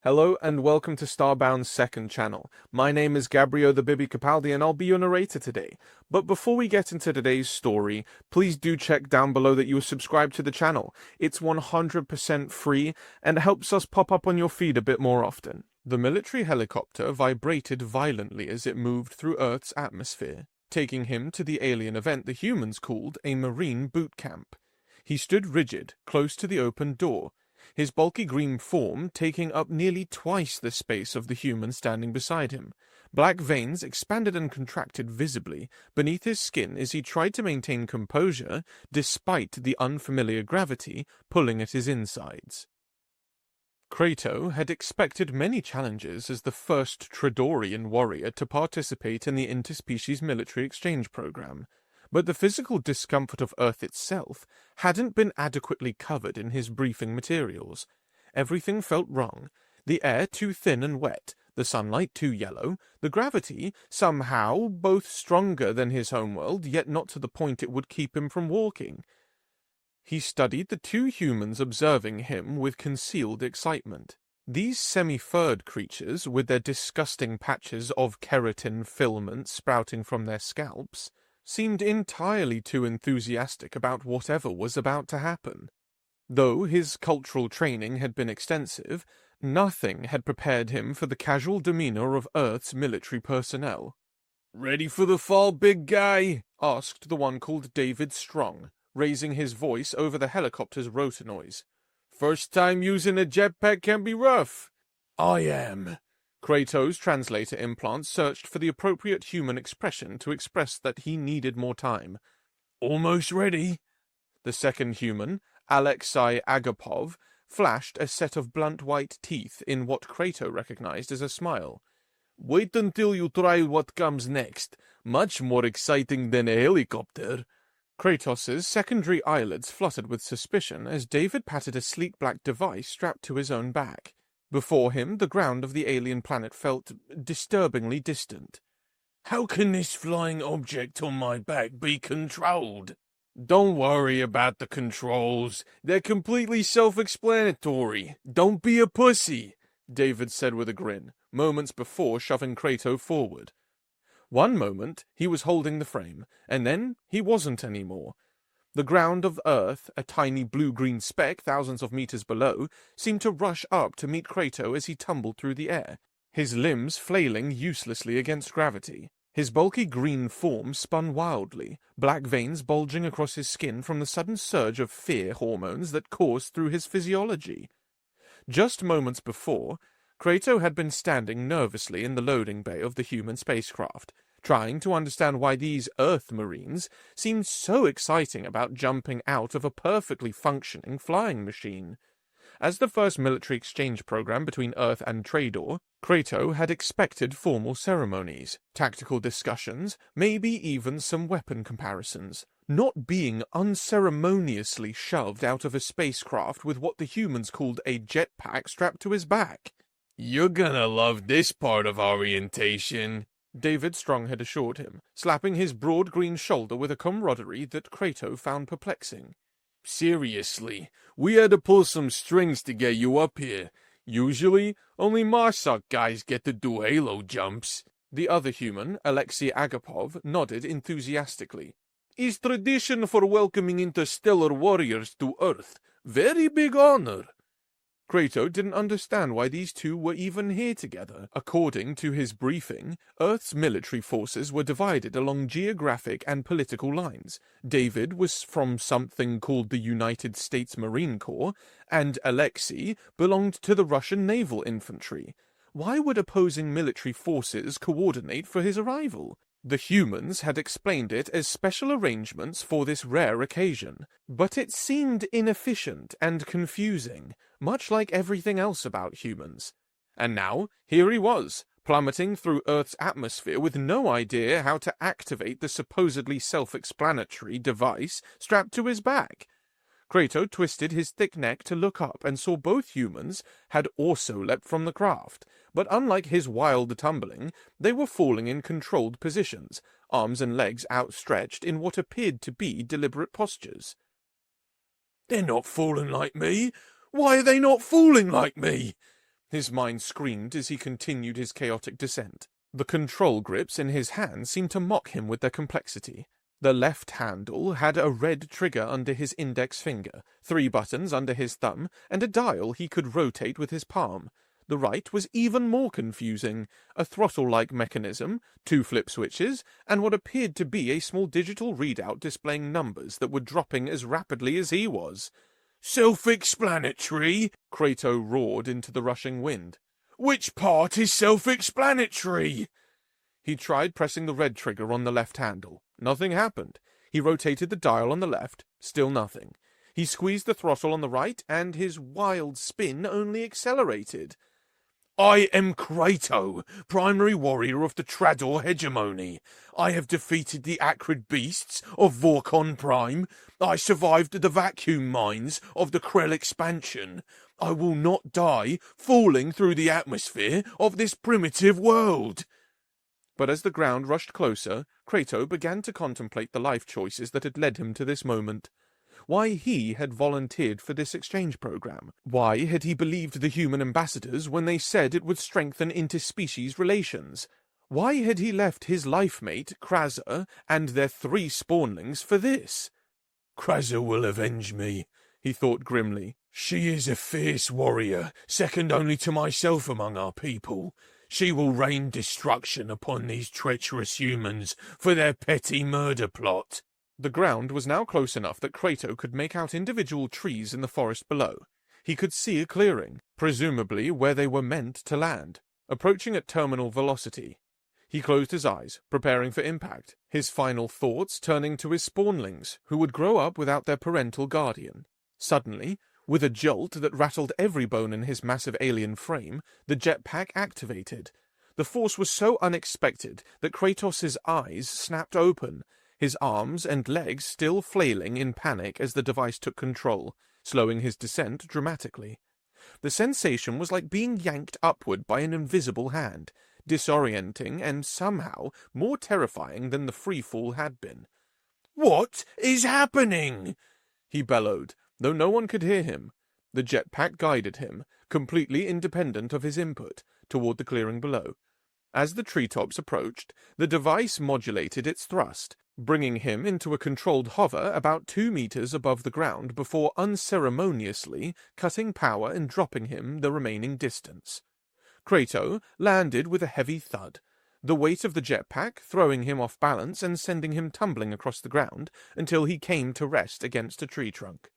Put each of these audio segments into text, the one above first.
Hello and welcome to Starbound's second channel. My name is Gabriel the Bibi Capaldi and I'll be your narrator today. But before we get into today's story, please do check down below that you are subscribed to the channel. It's 100% free and helps us pop up on your feed a bit more often. The military helicopter vibrated violently as it moved through Earth's atmosphere, taking him to the alien event the humans called a marine boot camp. He stood rigid, close to the open door, his bulky green form taking up nearly twice the space of the human standing beside him. Black veins expanded and contracted visibly beneath his skin as he tried to maintain composure despite the unfamiliar gravity pulling at his insides. Kratos had expected many challenges as the first Tridorian warrior to participate in the interspecies military exchange program, but the physical discomfort of Earth itself hadn't been adequately covered in his briefing materials. Everything felt wrong. The air too thin and wet, the sunlight too yellow, the gravity somehow both stronger than his homeworld, yet not to the point it would keep him from walking. He studied the two humans observing him with concealed excitement. These semi-furred creatures, with their disgusting patches of keratin filament sprouting from their scalps, seemed entirely too enthusiastic about whatever was about to happen. Though his cultural training had been extensive, nothing had prepared him for the casual demeanor of Earth's military personnel. "Ready for the fall, big guy?" asked the one called David Strong, raising his voice over the helicopter's rotor noise. "First time using a jetpack can be rough." "I am." Kratos' translator implant searched for the appropriate human expression to express that he needed more time. "Almost ready." The second human, Alexei Agapov, flashed a set of blunt white teeth in what Kratos recognized as a smile. "Wait until you try what comes next. Much more exciting than a helicopter." Kratos' secondary eyelids fluttered with suspicion as David patted a sleek black device strapped to his own back. Before him, the ground of the alien planet felt disturbingly distant. "How can this flying object on my back be controlled?" "Don't worry about the controls. They're completely self-explanatory. Don't be a pussy," David said with a grin, moments before shoving Kratos forward. One moment, he was holding the frame, and then he wasn't anymore. The ground of Earth, a tiny blue-green speck thousands of meters below, seemed to rush up to meet Kratos as he tumbled through the air, his limbs flailing uselessly against gravity. His bulky green form spun wildly, black veins bulging across his skin from the sudden surge of fear hormones that coursed through his physiology. Just moments before, Kratos had been standing nervously in the loading bay of the human spacecraft, trying to understand why these Earth Marines seemed so exciting about jumping out of a perfectly functioning flying machine. As the first military exchange program between Earth and Trador, Kratos had expected formal ceremonies, tactical discussions, maybe even some weapon comparisons, not being unceremoniously shoved out of a spacecraft with what the humans called a jetpack strapped to his back. "You're gonna love this part of orientation," David Strong had assured him, slapping his broad green shoulder with a camaraderie that Kratos found perplexing. "Seriously, we had to pull some strings to get you up here. Usually, only Marsoc guys get to do halo jumps." The other human, Alexei Agapov, nodded enthusiastically. "It's tradition for welcoming interstellar warriors to Earth. Very big honor." Kratos didn't understand why these two were even here together. According to his briefing, Earth's military forces were divided along geographic and political lines. David was from something called the United States Marine Corps, and Alexei belonged to the Russian Naval Infantry. Why would opposing military forces coordinate for his arrival? The humans had explained it as special arrangements for this rare occasion, but it seemed inefficient and confusing, much like everything else about humans. And now, here he was, plummeting through Earth's atmosphere with no idea how to activate the supposedly self-explanatory device strapped to his back. Kratos twisted his thick neck to look up and saw both humans had also leapt from the craft, but unlike his wild tumbling, they were falling in controlled positions, arms and legs outstretched in what appeared to be deliberate postures. "They're not falling like me. Why are they not falling like me?" his mind screamed as he continued his chaotic descent. The control grips in his hand seemed to mock him with their complexity. The left handle had a red trigger under his index finger, 3 buttons under his thumb, and a dial he could rotate with his palm. The right was even more confusing, a throttle-like mechanism, 2 flip switches, and what appeared to be a small digital readout displaying numbers that were dropping as rapidly as he was. "Self-explanatory," Kratos roared into the rushing wind. "Which part is self-explanatory?" He tried pressing the red trigger on the left handle. Nothing happened. He rotated the dial on the left. Still nothing. He squeezed the throttle on the right, and his wild spin only accelerated. "I am Kratos, primary warrior of the Trador hegemony. I have defeated the acrid beasts of Vorkon Prime. I survived the vacuum mines of the Krell expansion. I will not die falling through the atmosphere of this primitive world." But as the ground rushed closer, Kratos began to contemplate the life choices that had led him to this moment. Why he had volunteered for this exchange program? Why had he believed the human ambassadors when they said it would strengthen interspecies relations? Why had he left his life mate, Krasa, and their 3 spawnlings for this? "Krasa will avenge me," he thought grimly. "She is a fierce warrior, second only to myself among our people. She will rain destruction upon these treacherous humans for their petty murder plot." The ground was now close enough that Kratos could make out individual trees in the forest below. He could see a clearing, presumably where they were meant to land, approaching at terminal velocity. He closed his eyes, preparing for impact, his final thoughts turning to his spawnlings, who would grow up without their parental guardian. Suddenly, with a jolt that rattled every bone in his massive alien frame, the jetpack activated. The force was so unexpected that Kratos' eyes snapped open, his arms and legs still flailing in panic as the device took control, slowing his descent dramatically. The sensation was like being yanked upward by an invisible hand, disorienting and somehow more terrifying than the free fall had been. "What is happening?" he bellowed, though no one could hear him. The jetpack guided him, completely independent of his input, toward the clearing below. As the treetops approached, the device modulated its thrust, bringing him into a controlled hover about 2 meters above the ground before unceremoniously cutting power and dropping him the remaining distance. Kratos landed with a heavy thud, the weight of the jetpack throwing him off balance and sending him tumbling across the ground until he came to rest against a tree trunk.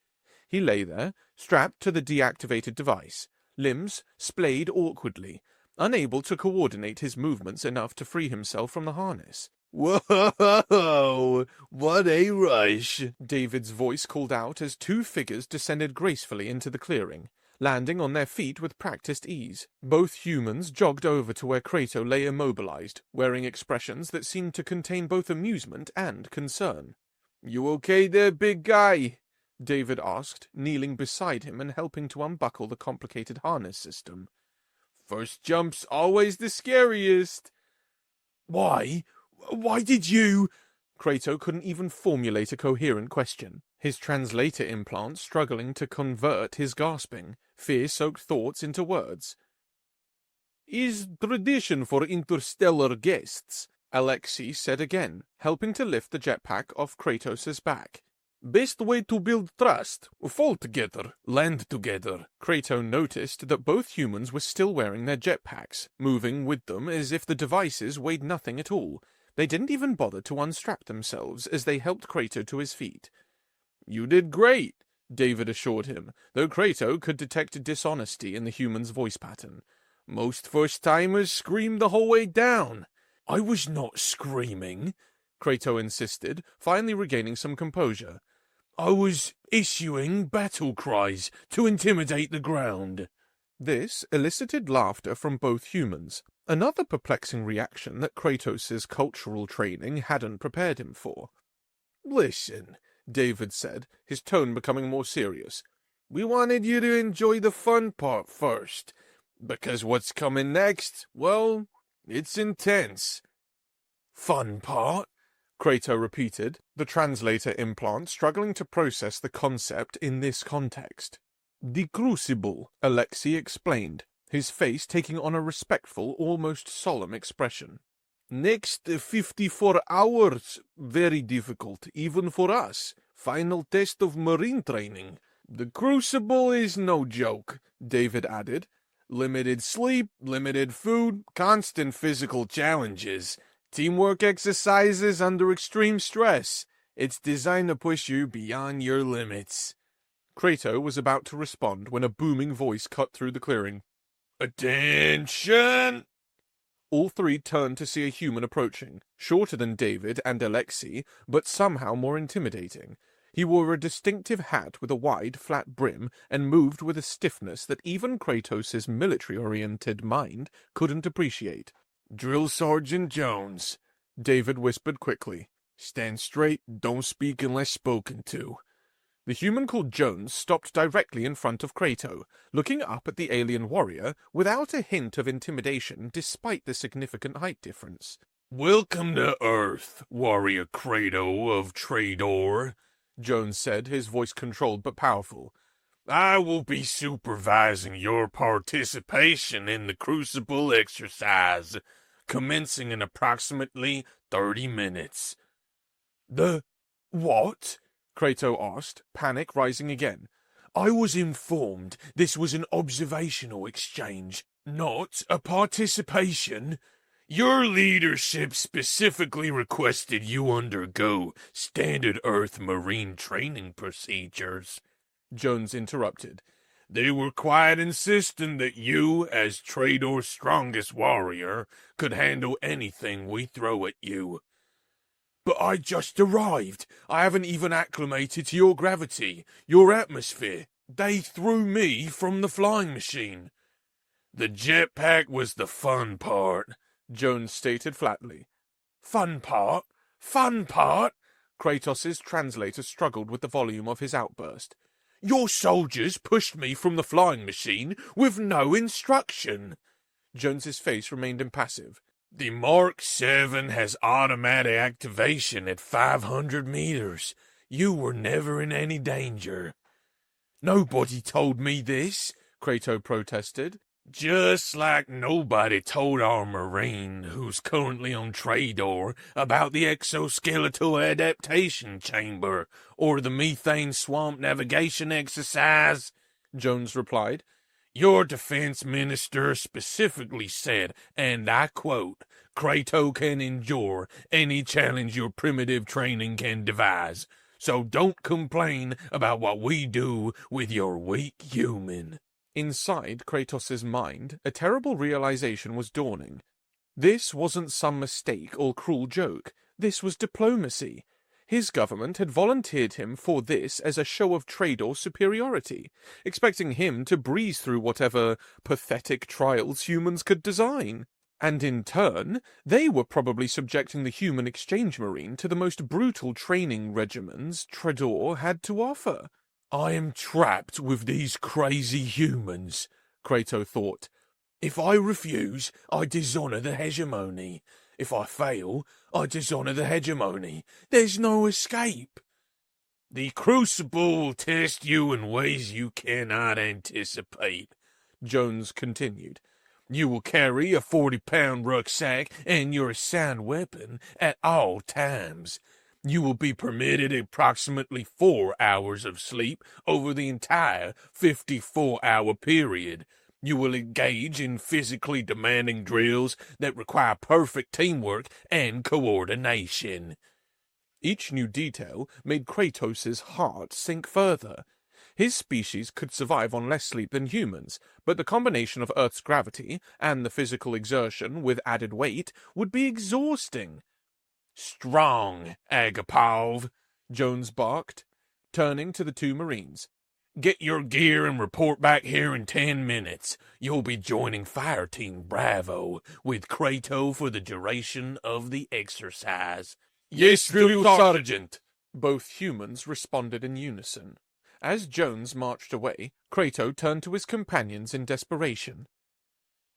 He lay there, strapped to the deactivated device, limbs splayed awkwardly, unable to coordinate his movements enough to free himself from the harness. "Whoa! What a rush!" David's voice called out as 2 figures descended gracefully into the clearing, landing on their feet with practiced ease. Both humans jogged over to where Kratos lay immobilized, wearing expressions that seemed to contain both amusement and concern. "You okay there, big guy?" David asked, kneeling beside him and helping to unbuckle the complicated harness system. "First jump's always the scariest." Why did you—" Kratos couldn't even formulate a coherent question, his translator implant struggling to convert his gasping, fear-soaked thoughts into words. "Is tradition for interstellar guests," Alexei said again, helping to lift the jetpack off Kratos' back. "Best way to build trust. Fall together, land together." Kratos noticed that both humans were still wearing their jetpacks, moving with them as if the devices weighed nothing at all. They didn't even bother to unstrap themselves as they helped Kratos to his feet. "You did great," David assured him, though Kratos could detect dishonesty in the human's voice pattern. "Most first-timers scream the whole way down." "I was not screaming," Kratos insisted, finally regaining some composure. "I was issuing battle cries to intimidate the ground." This elicited laughter from both humans, another perplexing reaction that Kratos' cultural training hadn't prepared him for. "Listen," David said, his tone becoming more serious. "We wanted you to enjoy the fun part first, because what's coming next, well, it's intense." "Fun part?" Kratos repeated, the translator implant struggling to process the concept in this context. "The crucible," Alexei explained, his face taking on a respectful, almost solemn expression. Next 54 hours, very difficult, even for us. Final test of marine training. The crucible is no joke, David added. Limited sleep, limited food, constant physical challenges. Teamwork exercises under extreme stress. It's designed to push you beyond your limits. Kratos was about to respond when a booming voice cut through the clearing. Attention! All three turned to see a human approaching, shorter than David and Alexei, but somehow more intimidating. He wore a distinctive hat with a wide, flat brim and moved with a stiffness that even Kratos' military-oriented mind couldn't appreciate. Drill Sergeant Jones, David whispered quickly. Stand straight, don't speak unless spoken to. The human called Jones stopped directly in front of Kratos, looking up at the alien warrior without a hint of intimidation despite the significant height difference. Welcome to Earth, Warrior Kratos of Trador, Jones said, his voice controlled but powerful. I will be supervising your participation in the Crucible exercise, commencing in approximately 30 minutes. The what? Kratos asked, panic rising again. I was informed this was an observational exchange, not a participation. Your leadership specifically requested you undergo standard Earth marine training procedures. Jones interrupted. They were quite insistent that you, as Trador's strongest warrior, could handle anything we throw at you. But I just arrived. I haven't even acclimated to your gravity, your atmosphere. They threw me from the flying machine. The jetpack was the fun part, Jones stated flatly. Fun part? Fun part? Kratos' translator struggled with the volume of his outburst. Your soldiers pushed me from the flying machine with no instruction. Jones's face remained impassive. The Mark 7 has automatic activation at 500 meters. You were never in any danger. Nobody told me this, Kratos protested. Just like nobody told our Marine, who's currently on Trador, about the exoskeletal adaptation chamber, or the methane swamp navigation exercise, Jones replied. Your defense minister specifically said, and I quote, Kratos can endure any challenge your primitive training can devise, so don't complain about what we do with your weak human. Inside Kratos' mind, a terrible realization was dawning. This wasn't some mistake or cruel joke. This was diplomacy. His government had volunteered him for this as a show of Trador superiority, expecting him to breeze through whatever pathetic trials humans could design. And in turn, they were probably subjecting the human exchange marine to the most brutal training regimens Trador had to offer. I am trapped with these crazy humans, Kratos thought. If I refuse, I dishonor the hegemony. If I fail, I dishonor the hegemony. There's no escape. The Crucible will test you in ways you cannot anticipate, Jones continued. You will carry a 40-pound rucksack and your assigned weapon at all times. You will be permitted approximately 4 hours of sleep over the entire 54-hour period. You will engage in physically demanding drills that require perfect teamwork and coordination. Each new detail made Kratos' heart sink further. His species could survive on less sleep than humans, but the combination of Earth's gravity and the physical exertion with added weight would be exhausting. Strong, Agapov, Jones barked, turning to the two Marines. Get your gear and report back here in 10 minutes. You'll be joining Fire Team Bravo with Kratos for the duration of the exercise. Yes, Drill Sergeant! Both humans responded in unison. As Jones marched away, Kratos turned to his companions in desperation.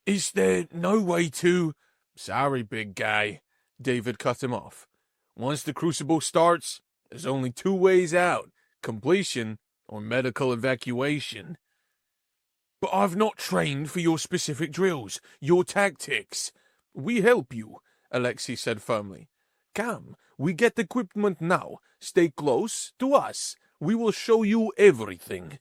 Is there no way to... Sorry, big guy. David cut him off. Once the Crucible starts, there's only 2 ways out. Completion or medical evacuation. But I've not trained for your specific drills, your tactics. We help you, Alexei said firmly. Come, we get equipment now. Stay close to us. We will show you everything.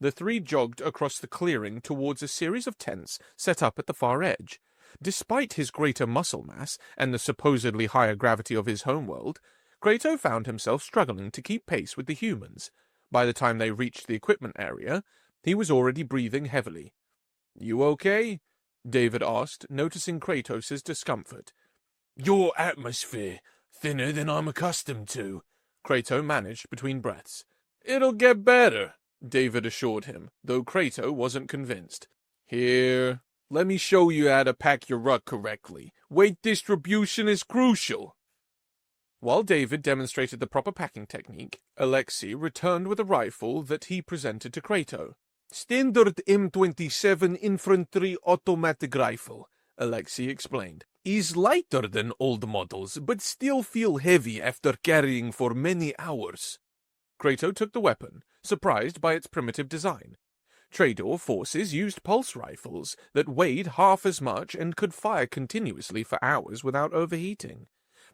The three jogged across the clearing towards a series of tents set up at the far edge. Despite his greater muscle mass and the supposedly higher gravity of his homeworld, Kratos found himself struggling to keep pace with the humans. By the time they reached the equipment area, he was already breathing heavily. You okay? David asked, noticing Kratos' discomfort. Your atmosphere, thinner than I'm accustomed to, Kratos managed between breaths. It'll get better, David assured him, though Kratos wasn't convinced. Here, let me show you how to pack your ruck correctly. Weight distribution is crucial. While David demonstrated the proper packing technique, Alexei returned with a rifle that he presented to Kratos. Standard M27 infantry automatic rifle, Alexei explained. Is lighter than old models, but still feel heavy after carrying for many hours. Kratos took the weapon, surprised by its primitive design. Trader forces used pulse rifles that weighed half as much and could fire continuously for hours without overheating.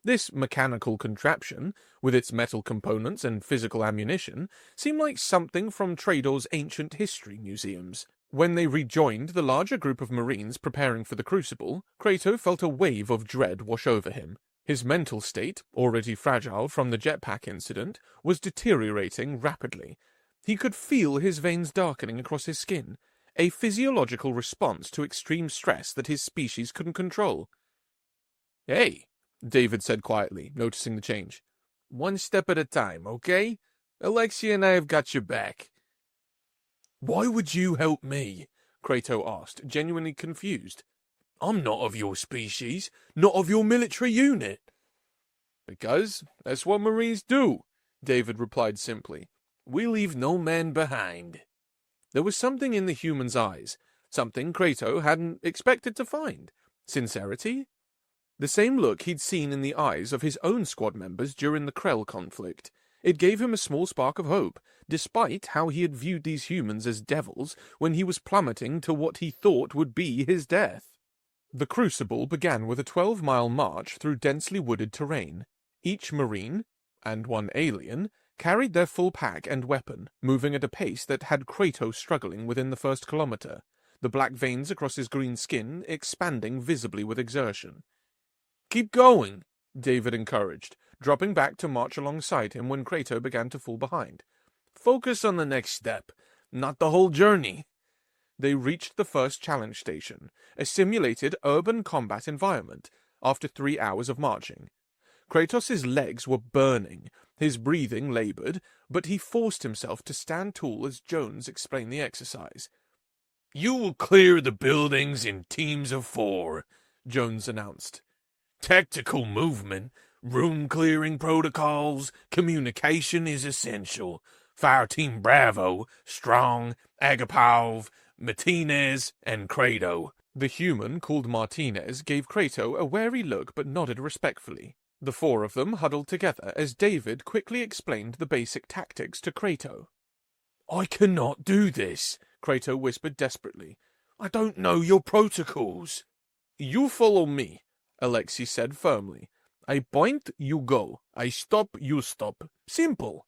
This mechanical contraption, with its metal components and physical ammunition, seemed like something from Trader's ancient history museums. When they rejoined the larger group of Marines preparing for the Crucible, Kratos felt a wave of dread wash over him. His mental state, already fragile from the jetpack incident, was deteriorating rapidly. He could feel his veins darkening across his skin, a physiological response to extreme stress that his species couldn't control. Hey, David said quietly, noticing the change. One step at a time, okay? Alexei and I have got your back. Why would you help me? Kratos asked, genuinely confused. I'm not of your species, not of your military unit. Because that's what Marines do, David replied simply. We leave no man behind. There was something in the human's eyes, something Kratos hadn't expected to find. Sincerity? The same look he'd seen in the eyes of his own squad members during the Krell conflict. It gave him a small spark of hope, despite how he had viewed these humans as devils when he was plummeting to what he thought would be his death. The Crucible began with a 12-mile march through densely wooded terrain. Each Marine, and one alien, carried their full pack and weapon, moving at a pace that had Kratos struggling within the first kilometer, the black veins across his green skin expanding visibly with exertion. Keep going, David encouraged, dropping back to march alongside him when Kratos began to fall behind. Focus on the next step, not the whole journey. They reached the first challenge station, a simulated urban combat environment, after 3 hours of marching. Kratos' legs were burning, his breathing labored, but he forced himself to stand tall as Jones explained the exercise. You will clear the buildings in teams of 4, Jones announced. Tactical movement, room-clearing protocols, communication is essential. Fire Team Bravo, Strong, Agapov, Martinez, and Kratos. The human, called Martinez, gave Kratos a wary look but nodded respectfully. The 4 of them huddled together as David quickly explained the basic tactics to Kratos. I cannot do this, Kratos whispered desperately. I don't know your protocols. You follow me, Alexei said firmly. I point, you go. I stop, you stop. Simple.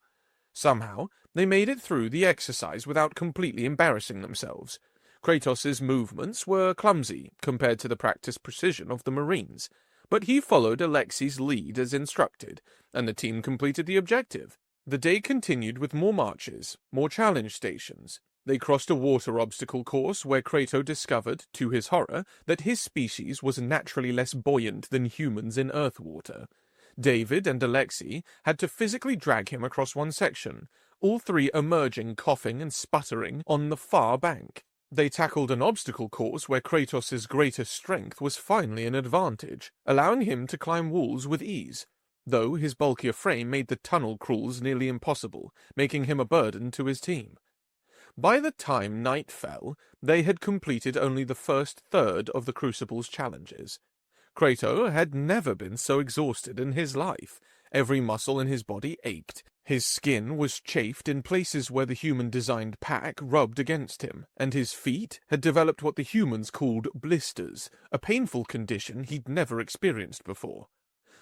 Somehow, they made it through the exercise without completely embarrassing themselves. Kratos' movements were clumsy compared to the practiced precision of the Marines, but he followed Alexei's lead as instructed, and the team completed the objective. The day continued with more marches, more challenge stations. They crossed a water obstacle course where Kratos discovered, to his horror, that his species was naturally less buoyant than humans in earth water. David and Alexei had to physically drag him across one section, all 3 emerging coughing and sputtering on the far bank. They tackled an obstacle course where Kratos' greater strength was finally an advantage, allowing him to climb walls with ease, though his bulkier frame made the tunnel crawls nearly impossible, making him a burden to his team. By the time night fell, they had completed only the first third of the Crucible's challenges. Kratos had never been so exhausted in his life. Every muscle in his body ached, His skin was chafed in places where the human-designed pack rubbed against him, and his feet had developed what the humans called blisters, a painful condition he'd never experienced before.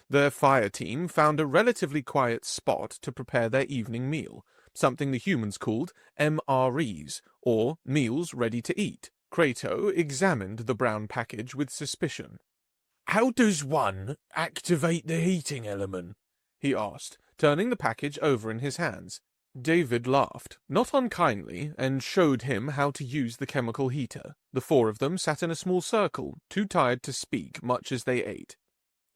Their fire team found a relatively quiet spot to prepare their evening meal, something the humans called MREs, or meals ready to eat. Kratos examined the brown package with suspicion. How does one activate the heating element? He asked, turning the package over in his hands. David laughed, not unkindly, and showed him how to use the chemical heater. The four of them sat in a small circle, too tired to speak much as they ate.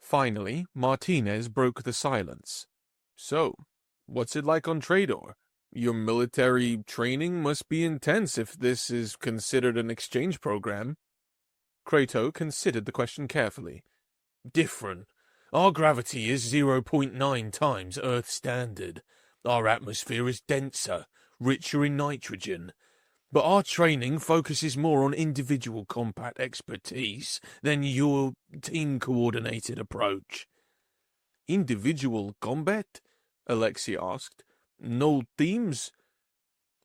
Finally, Martinez broke the silence. So, what's it like on Trador? Your military training must be intense if this is considered an exchange program. Kratos considered the question carefully. Different. Our gravity is 0.9 times Earth standard. Our atmosphere is denser, richer in nitrogen. But our training focuses more on individual combat expertise than your team-coordinated approach. Individual combat? Alexei asked. No teams?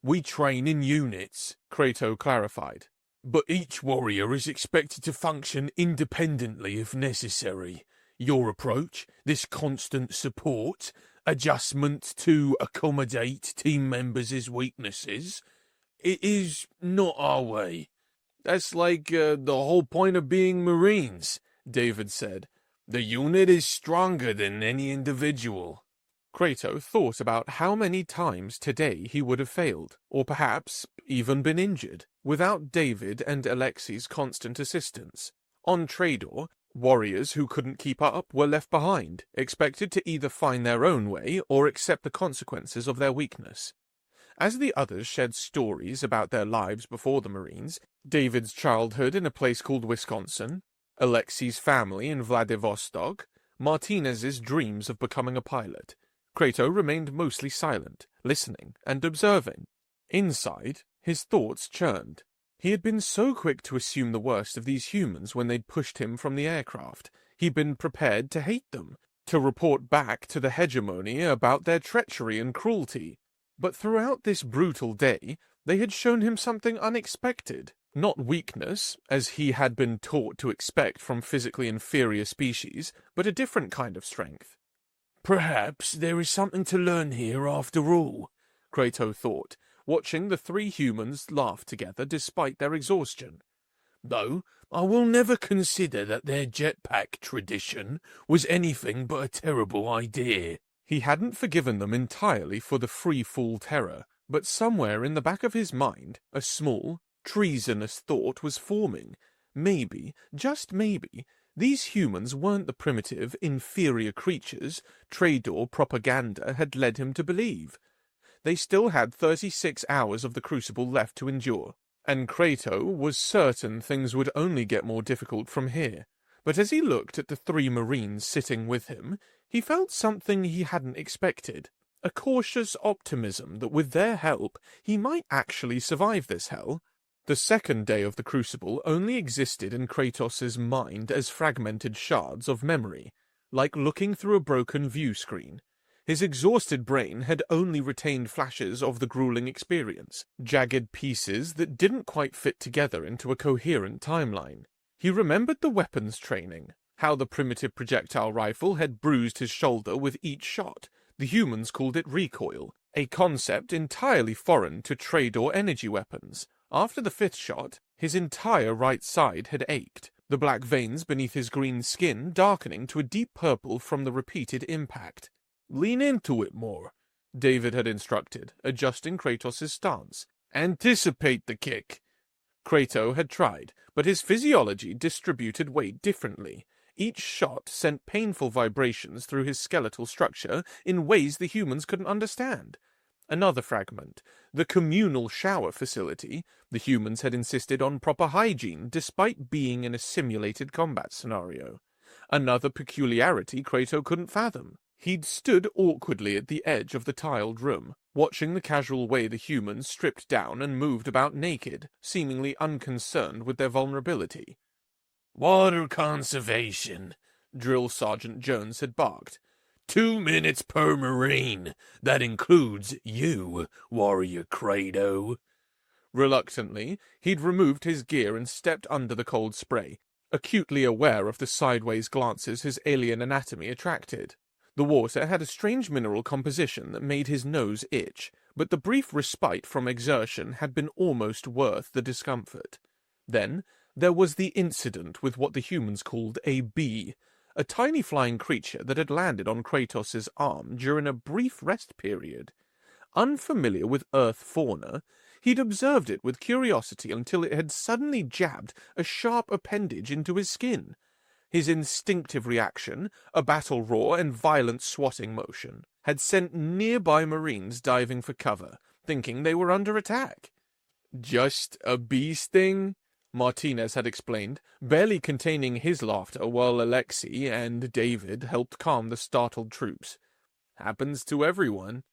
We train in units, Kratos clarified. But each warrior is expected to function independently if necessary. Your approach, this constant support, adjustment to accommodate team members' weaknesses, it is not our way. That's like the whole point of being Marines, David said. The unit is stronger than any individual. Kratos thought about how many times today he would have failed, or perhaps even been injured, without David and Alexei's constant assistance. On Trador, warriors who couldn't keep up were left behind, expected to either find their own way or accept the consequences of their weakness. As the others shared stories about their lives before the Marines, David's childhood in a place called Wisconsin, Alexei's family in Vladivostok, Martinez's dreams of becoming a pilot, Kratos remained mostly silent, listening and observing. Inside, his thoughts churned. He had been so quick to assume the worst of these humans when they'd pushed him from the aircraft. He'd been prepared to hate them, to report back to the hegemony about their treachery and cruelty. But throughout this brutal day, they had shown him something unexpected. Not weakness, as he had been taught to expect from physically inferior species, but a different kind of strength. Perhaps there is something to learn here after all, Kratos thought, watching the three humans laugh together despite their exhaustion. Though I will never consider that their jetpack tradition was anything but a terrible idea. He hadn't forgiven them entirely for the free-fall terror, but somewhere in the back of his mind, a small, treasonous thought was forming. Maybe, just maybe, these humans weren't the primitive, inferior creatures Trador propaganda had led him to believe. They still had 36 hours of the Crucible left to endure, and Kratos was certain things would only get more difficult from here. But as he looked at the three Marines sitting with him, he felt something he hadn't expected. A cautious optimism that with their help, he might actually survive this hell. The second day of the Crucible only existed in Kratos' mind as fragmented shards of memory, like looking through a broken view screen. His exhausted brain had only retained flashes of the grueling experience, jagged pieces that didn't quite fit together into a coherent timeline. He remembered the weapons training, how the primitive projectile rifle had bruised his shoulder with each shot. The humans called it recoil, a concept entirely foreign to Trador energy weapons. After the fifth shot, his entire right side had ached, the black veins beneath his green skin darkening to a deep purple from the repeated impact. Lean into it more, David had instructed, adjusting Kratos' stance. Anticipate the kick. Kratos had tried, but his physiology distributed weight differently. Each shot sent painful vibrations through his skeletal structure in ways the humans couldn't understand. Another fragment, the communal shower facility. The humans had insisted on proper hygiene despite being in a simulated combat scenario. Another peculiarity Kratos couldn't fathom. He'd stood awkwardly at the edge of the tiled room, watching the casual way the humans stripped down and moved about naked, seemingly unconcerned with their vulnerability. Water conservation, Drill Sergeant Jones had barked. 2 minutes per marine. That includes you, Warrior Credo. Reluctantly, he'd removed his gear and stepped under the cold spray, acutely aware of the sideways glances his alien anatomy attracted. The water had a strange mineral composition that made his nose itch, but the brief respite from exertion had been almost worth the discomfort. Then there was the incident with what the humans called a bee, a tiny flying creature that had landed on Kratos' arm during a brief rest period. Unfamiliar with Earth fauna, he'd observed it with curiosity until it had suddenly jabbed a sharp appendage into his skin. His instinctive reaction, a battle roar and violent swatting motion, had sent nearby Marines diving for cover, thinking they were under attack. "Just a bee sting?" Martinez had explained, barely containing his laughter while Alexei and David helped calm the startled troops. "Happens to everyone."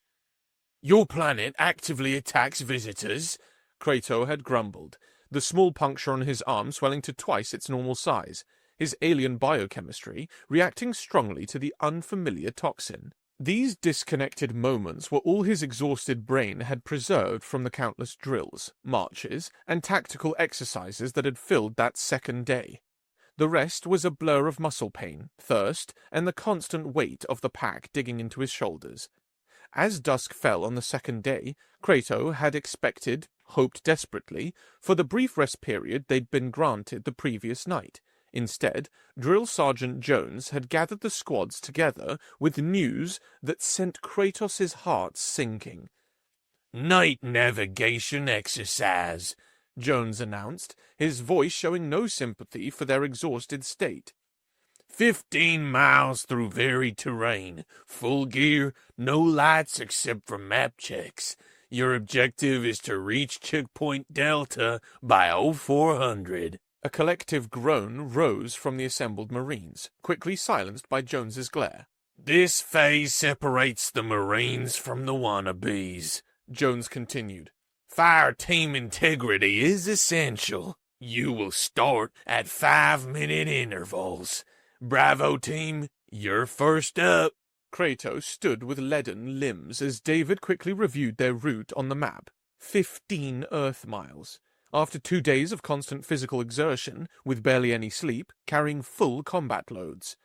Your planet actively attacks visitors, Kratos had grumbled, the small puncture on his arm swelling to twice its normal size, his alien biochemistry reacting strongly to the unfamiliar toxin. These disconnected moments were all his exhausted brain had preserved from the countless drills, marches, and tactical exercises that had filled that second day. The rest was a blur of muscle pain, thirst, and the constant weight of the pack digging into his shoulders. As dusk fell on the second day, Kratos had expected, hoped desperately, for the brief rest period they'd been granted the previous night. Instead, Drill Sergeant Jones had gathered the squads together with news that sent Kratos' heart sinking. "Night navigation exercise," Jones announced, his voice showing no sympathy for their exhausted state. 15 miles through varied terrain. Full gear, no lights except for map checks. Your objective is to reach checkpoint Delta by 0400. A collective groan rose from the assembled Marines, quickly silenced by Jones's glare. "This phase separates the Marines from the wannabes," Jones continued. "Fire team integrity is essential. You will start at 5-minute intervals. Bravo team, you're first up." Kratos stood with leaden limbs as David quickly reviewed their route on the map. 15 Earth miles. After 2 days of constant physical exertion, with barely any sleep, carrying full combat loads.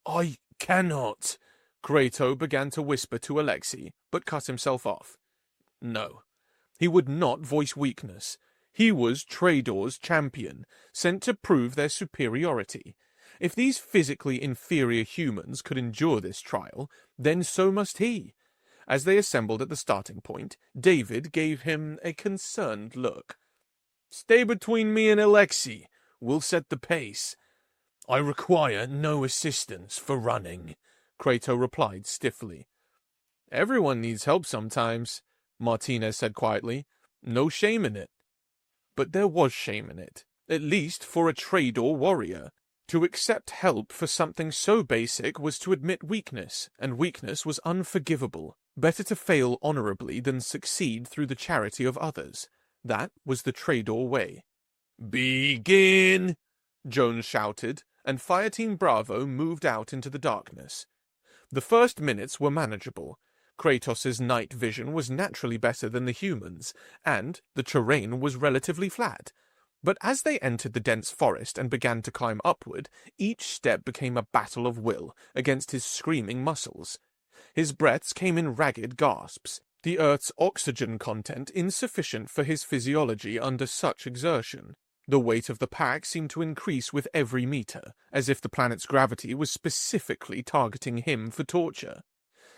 "I cannot." Kratos began to whisper to Alexei, but cut himself off. No. He would not voice weakness. He was Trador's champion, sent to prove their superiority. If these physically inferior humans could endure this trial, then so must he. As they assembled at the starting point, David gave him a concerned look. "Stay between me and Alexei. We'll set the pace." "I require no assistance for running," Kratos replied stiffly. "Everyone needs help sometimes," Martinez said quietly. "No shame in it." But there was shame in it, at least for a Trador warrior. To accept help for something so basic was to admit weakness, and weakness was unforgivable. Better to fail honorably than succeed through the charity of others. That was the Trador way. "Begin!" Jones shouted, and Fireteam Bravo moved out into the darkness. The first minutes were manageable. Kratos' night vision was naturally better than the humans', and the terrain was relatively flat. But as they entered the dense forest and began to climb upward, each step became a battle of will against his screaming muscles. His breaths came in ragged gasps, the Earth's oxygen content insufficient for his physiology under such exertion. The weight of the pack seemed to increase with every meter, as if the planet's gravity was specifically targeting him for torture.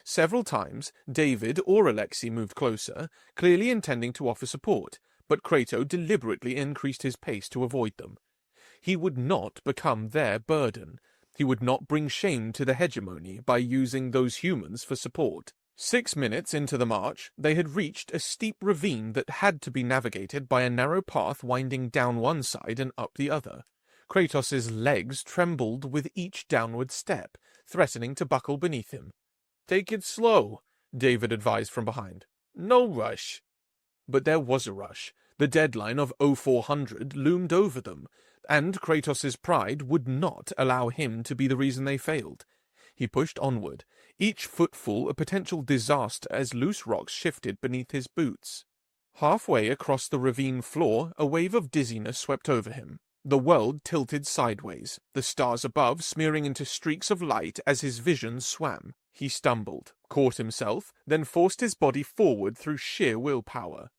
Several times, David or Alexei moved closer, clearly intending to offer support, but Kratos deliberately increased his pace to avoid them. He would not become their burden. He would not bring shame to the hegemony by using those humans for support. 6 minutes into the march, they had reached a steep ravine that had to be navigated by a narrow path winding down one side and up the other. Kratos' legs trembled with each downward step, threatening to buckle beneath him. "Take it slow," David advised from behind. "No rush." But there was a rush. The deadline of 0400 loomed over them, and Kratos' pride would not allow him to be the reason they failed. He pushed onward, each footfall a potential disaster as loose rocks shifted beneath his boots. Halfway across the ravine floor, a wave of dizziness swept over him. The world tilted sideways, the stars above smearing into streaks of light as his vision swam. He stumbled, caught himself, then forced his body forward through sheer willpower.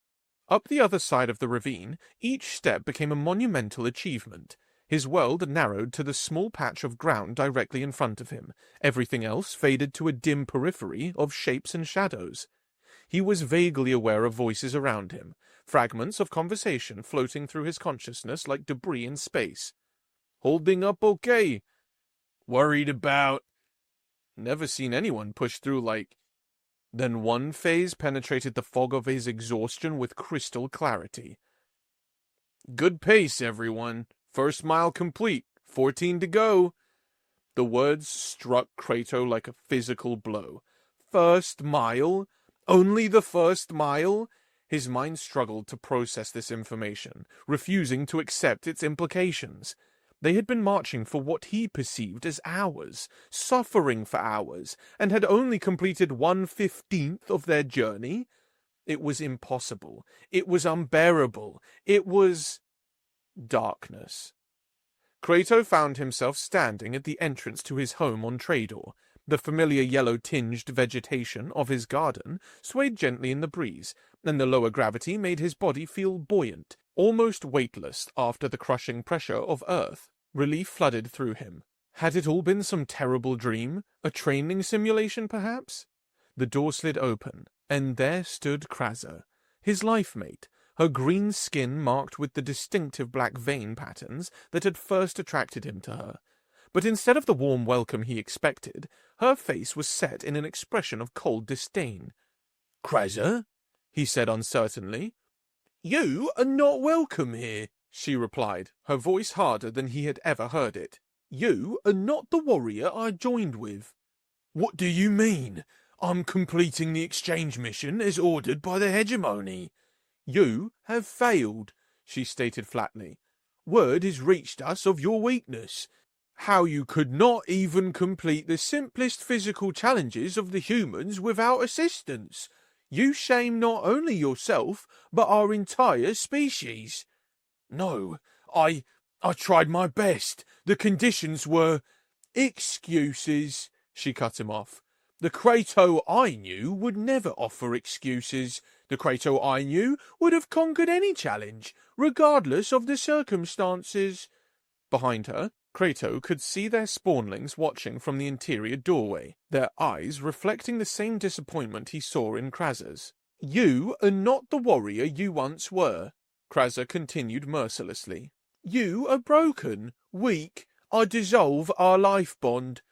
Up the other side of the ravine, each step became a monumental achievement. His world narrowed to the small patch of ground directly in front of him. Everything else faded to a dim periphery of shapes and shadows. He was vaguely aware of voices around him, fragments of conversation floating through his consciousness like debris in space. "Holding up okay? Worried about?" Never seen anyone push through like... Then one phase penetrated the fog of his exhaustion with crystal clarity. "Good pace, everyone. First mile complete. 14 to go." The words struck Kratos like a physical blow. First mile? Only the first mile? His mind struggled to process this information, refusing to accept its implications. They had been marching for what he perceived as hours, suffering for hours, and had only completed 1/15 of their journey. It was impossible. It was unbearable. It was... darkness. Kratos found himself standing at the entrance to his home on Trador. The familiar yellow-tinged vegetation of his garden swayed gently in the breeze, and the lower gravity made his body feel buoyant, almost weightless after the crushing pressure of Earth. Relief flooded through him. Had it all been some terrible dream? A training simulation, perhaps? The door slid open, and there stood Kraza, his life mate, her green skin marked with the distinctive black vein patterns that had first attracted him to her. But instead of the warm welcome he expected, her face was set in an expression of cold disdain. "Kraza?" he said uncertainly. "You are not welcome here," she replied, her voice harder than he had ever heard it. "You are not the warrior I joined with." "What do you mean? I'm completing the exchange mission as ordered by the hegemony." "You have failed," she stated flatly. "Word has reached us of your weakness. How you could not even complete the simplest physical challenges of the humans without assistance. You shame not only yourself, but our entire species." "No, I tried my best. The conditions were..." "Excuses," she cut him off. "The Kratos I knew would never offer excuses. The Kratos I knew would have conquered any challenge, regardless of the circumstances." Behind her, Kratos could see their spawnlings watching from the interior doorway, their eyes reflecting the same disappointment he saw in Kraza's. "You are not the warrior you once were," Kraza continued mercilessly. "You are broken, weak. I dissolve our life bond."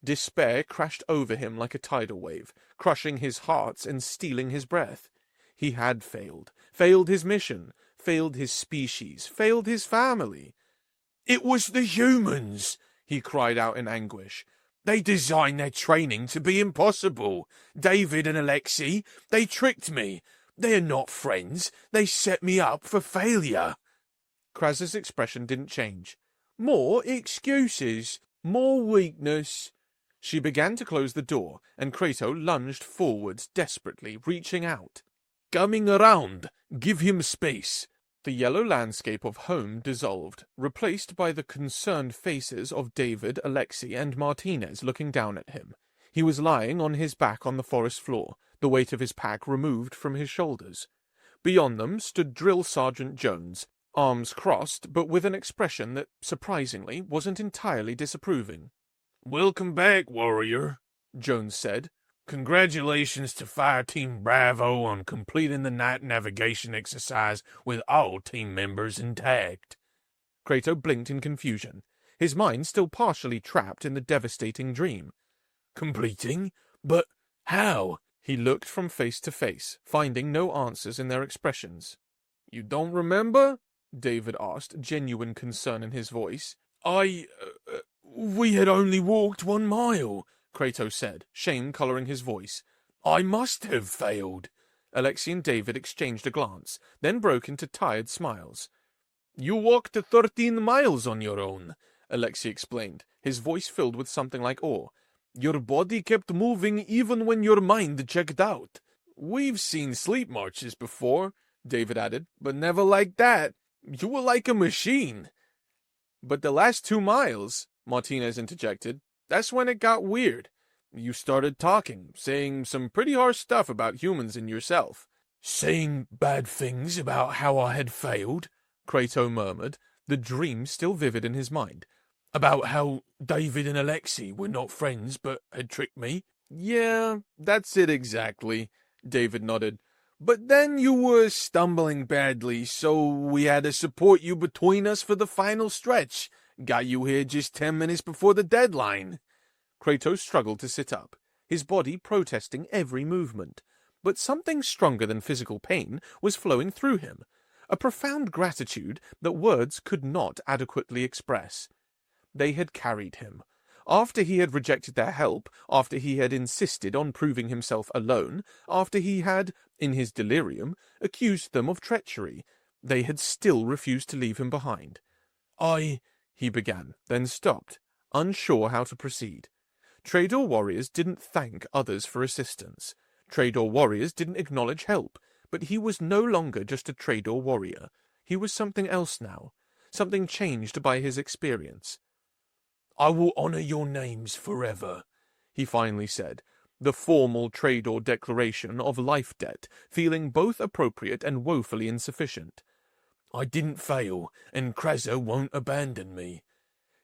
Despair crashed over him like a tidal wave, crushing his heart and stealing his breath. He had failed his mission, failed his species, failed his family. "It was the humans," he cried out in anguish. "They designed their training to be impossible. David and Alexei, they tricked me. They are not friends. They set me up for failure." Kraza's expression didn't change. "More excuses, more weakness." She began to close the door, and Kratos lunged forwards desperately, reaching out. "Coming around. Give him space." The yellow landscape of home dissolved, replaced by the concerned faces of David, Alexei, and Martinez looking down at him. He was lying on his back on the forest floor, the weight of his pack removed from his shoulders. Beyond them stood Drill Sergeant Jones, arms crossed, but with an expression that, surprisingly, wasn't entirely disapproving. "Welcome back, warrior," Jones said. "Congratulations to Fire Team Bravo on completing the night navigation exercise with all team members intact." Kratos blinked in confusion, his mind still partially trapped in the devastating dream. "Completing? But how?" He looked from face to face, finding no answers in their expressions. "You don't remember?" David asked, genuine concern in his voice. We had only walked 1 mile," Kratos said, shame coloring his voice. "I must have failed." Alexei and David exchanged a glance, then broke into tired smiles. "You walked 13 miles on your own," Alexei explained, his voice filled with something like awe. Your body kept moving even when your mind checked out. We've seen sleep marches before, David added, but never like that. You were like a machine. But the last 2 miles, Martinez interjected, that's when it got weird. You started talking, saying some pretty harsh stuff about humans and yourself. Saying bad things about how I had failed, Kratos murmured, the dream still vivid in his mind. About how David and Alexei were not friends but had tricked me. Yeah, that's it exactly, David nodded. But then you were stumbling badly, so we had to support you between us for the final stretch. Got you here just 10 minutes before the deadline. Kratos struggled to sit up, his body protesting every movement. But something stronger than physical pain was flowing through him, a profound gratitude that words could not adequately express. They had carried him. After he had rejected their help, after he had insisted on proving himself alone, after he had, in his delirium, accused them of treachery, they had still refused to leave him behind. He began, then stopped, unsure how to proceed. Trador warriors didn't thank others for assistance. Trador warriors didn't acknowledge help, but he was no longer just a Trador warrior. He was something else now, something changed by his experience. I will honor your names forever, he finally said, the formal Trador declaration of life debt feeling both appropriate and woefully insufficient. I didn't fail, and Krazo won't abandon me.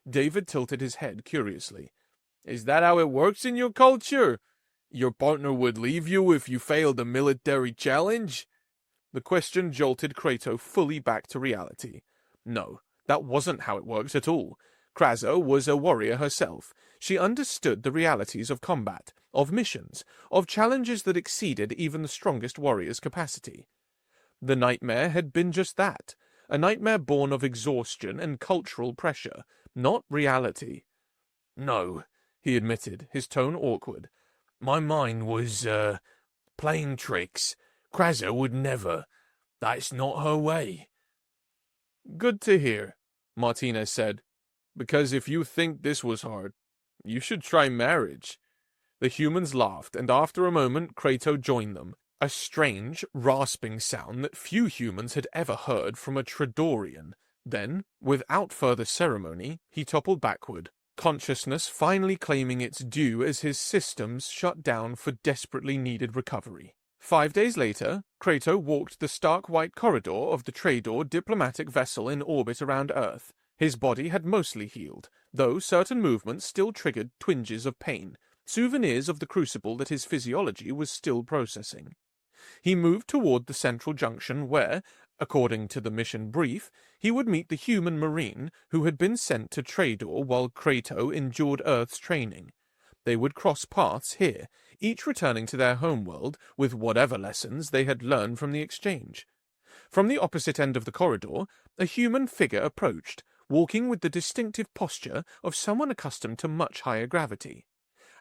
David tilted his head curiously. Is that how it works in your culture? Your partner would leave you if you failed a military challenge? The question jolted Kratos fully back to reality. No, that wasn't how it works at all. Krazo was a warrior herself. She understood the realities of combat, of missions, of challenges that exceeded even the strongest warrior's capacity. The nightmare had been just that, a nightmare born of exhaustion and cultural pressure, not reality. No, he admitted, his tone awkward. My mind was, playing tricks. Krazo would never. That's not her way. Good to hear, Martinez said. Because if you think this was hard, you should try marriage. The humans laughed, and after a moment Kratos joined them, a strange, rasping sound that few humans had ever heard from a Tradorian. Then, without further ceremony, he toppled backward, consciousness finally claiming its due as his systems shut down for desperately needed recovery. 5 days later, Kratos walked the stark white corridor of the Trador diplomatic vessel in orbit around Earth. His body had mostly healed, though certain movements still triggered twinges of pain, souvenirs of the crucible that his physiology was still processing. He moved toward the central junction where, according to the mission brief, he would meet the human marine who had been sent to Trador while Kratos endured Earth's training. They would cross paths here, each returning to their homeworld with whatever lessons they had learned from the exchange. From the opposite end of the corridor, a human figure approached, walking with the distinctive posture of someone accustomed to much higher gravity.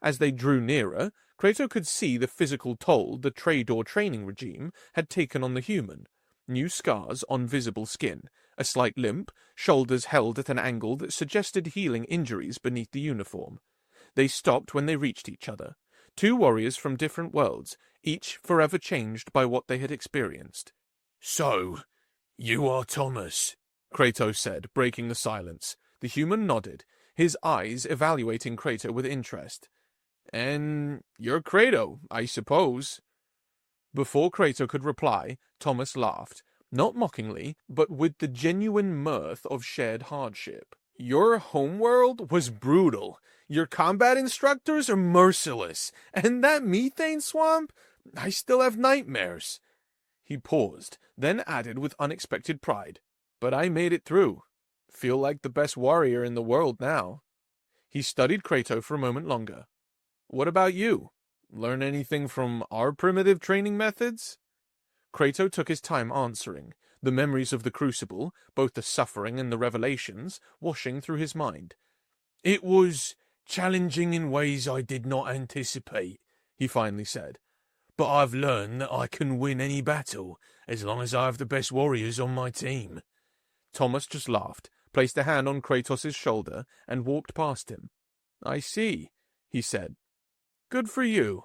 As they drew nearer, Kratos could see the physical toll the Trador training regime had taken on the human. New scars on visible skin, a slight limp, shoulders held at an angle that suggested healing injuries beneath the uniform. They stopped when they reached each other. Two warriors from different worlds, each forever changed by what they had experienced. So, you are Thomas, Kratos said, breaking the silence. The human nodded, his eyes evaluating Kratos with interest. And you're Kratos, I suppose. Before Kratos could reply, Thomas laughed, not mockingly, but with the genuine mirth of shared hardship. Your homeworld was brutal. Your combat instructors are merciless. And that methane swamp? I still have nightmares. He paused, then added with unexpected pride. But I made it through. Feel like the best warrior in the world now. He studied Kratos for a moment longer. What about you? Learn anything from our primitive training methods? Kratos took his time answering, the memories of the Crucible, both the suffering and the revelations, washing through his mind. It was challenging in ways I did not anticipate, he finally said. But I've learned that I can win any battle, as long as I have the best warriors on my team. Thomas just laughed, placed a hand on Kratos' shoulder, and walked past him. I see. he said. Good for you.